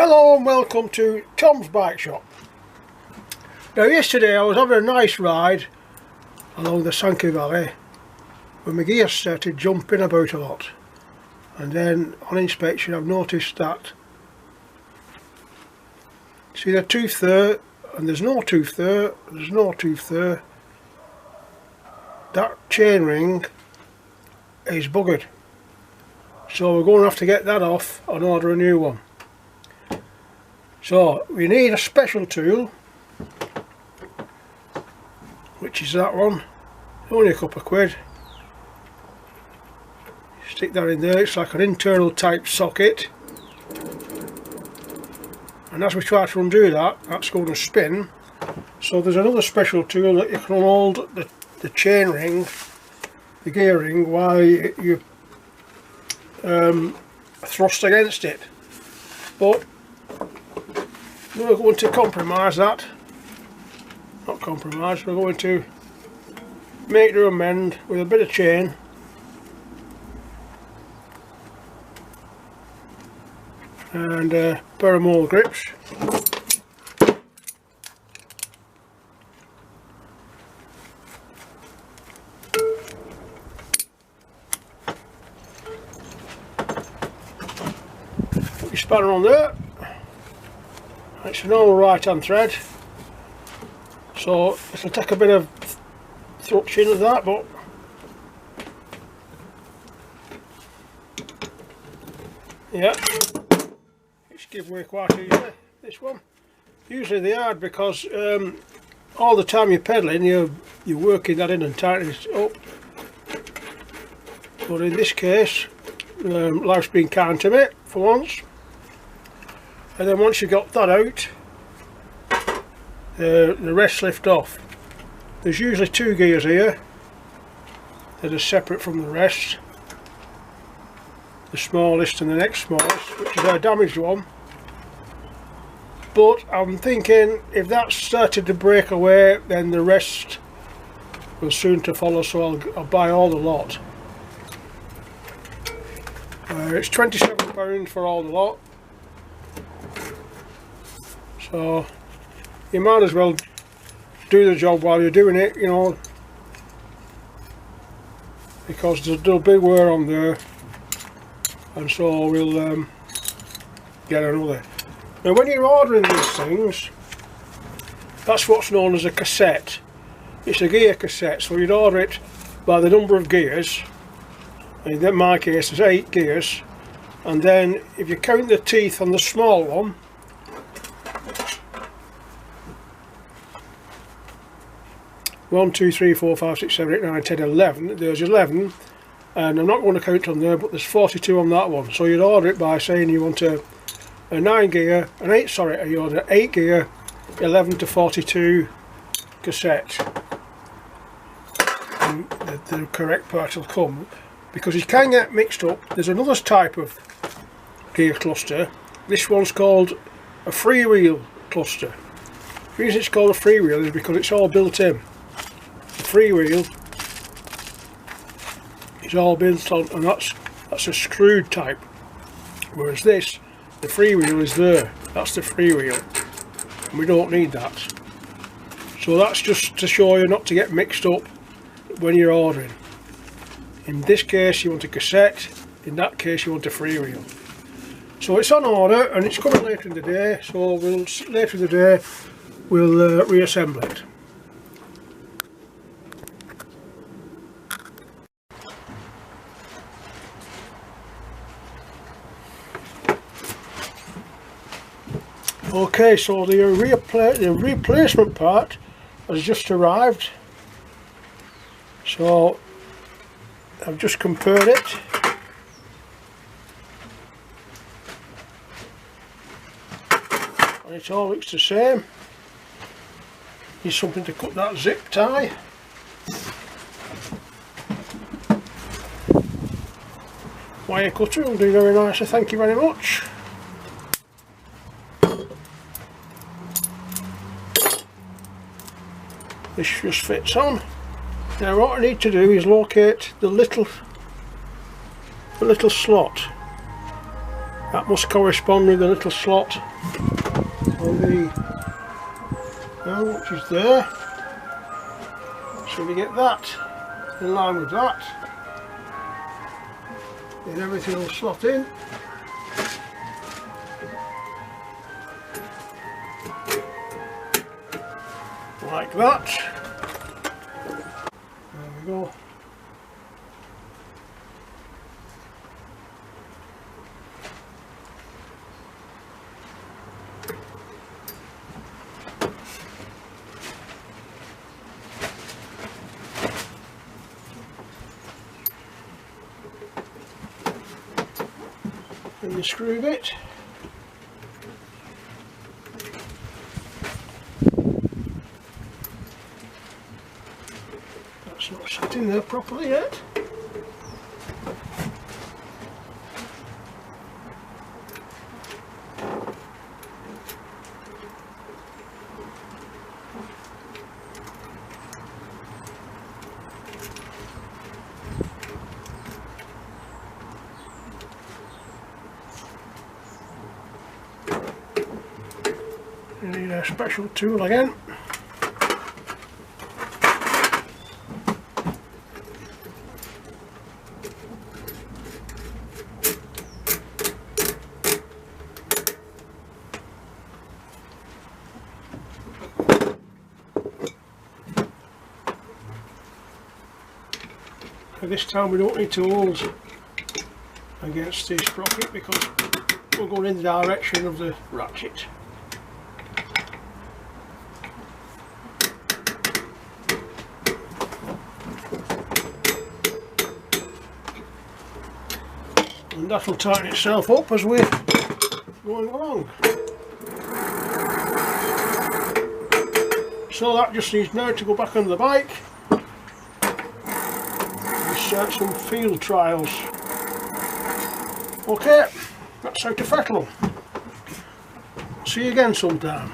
Hello and welcome to Tom's Bike Shop. Now yesterday I was having a nice ride along the Sankey Valley when my gears started jumping about a lot, and then on inspection I've noticed that, see the tooth there, and there's no tooth there, there's no tooth there. That chain ring is buggered, so we're going to have to get that off and order a new one. So we need a special tool, which is that one, only a couple of quid. Stick that in there, it's like an internal type socket, and as we try to undo that, that's going to spin. So there's another special tool that you can hold the chain ring, the gear ring, while you thrust against it. But we're going to compromise that. Not compromise, we're going to make the amend with a bit of chain and a pair of mole grips. Put your spanner on there. It's a normal right hand thread, so it'll take a bit of thrusting of that, but yeah, it's give way quite easily, this one. Usually they are, because all the time you're pedalling you're working that in and tightening it up, but in this case life's been kind to me for once. And then once you've got that out, the rest lift off. There's usually two gears here that are separate from the rest. The smallest and the next smallest, which is our damaged one. But I'm thinking if that started to break away, then the rest will soon to follow, so I'll buy all the lot. It's £27 for all the lot. So you might as well do the job while you're doing it, you know, because there's a big wear on there, and so we'll get another. Now when you're ordering these things, that's what's known as a cassette. It's a gear cassette, so you'd order it by the number of gears, and in my case there's 8 gears, and then if you count the teeth on the small one, 1, 2, 3, 4, 5, 6, 7, 8, 9, 10, 11. There's 11, and I'm not going to count on there, but there's 42 on that one. So you'd order it by saying you want a 9 gear, you order 8 gear, 11 to 42 cassette. And the correct part will come, because you can get mixed up. There's another type of gear cluster. This one's called a freewheel cluster. The reason it's called a freewheel is because it's all built in. Freewheel is all built on, and that's a screwed type, whereas this, the freewheel is there. That's the freewheel, and we don't need that. So that's just to show you not to get mixed up when you're ordering. In this case you want a cassette, in that case you want a freewheel. So it's on order and it's coming later in the day, so later in the day we'll reassemble it. Okay, so the replacement part has just arrived, so I've just compared it. And it all looks the same. Need something to cut that zip tie. Wire cutter will do very nicely, thank you very much. This just fits on. Now what I need to do is locate the little slot That must correspond with the little slot on the which is there. So we get that in line with that, and everything will slot in. Like that. There we go. And the screw bit. That's not sitting there properly yet. You need a special tool again. This time we don't need to hold against this sprocket because we're going in the direction of the ratchet. And that'll tighten itself up as we're going along. So that just needs now to go back on the bike. Start some field trials. Okay, that's how to fettle them. See you again sometime.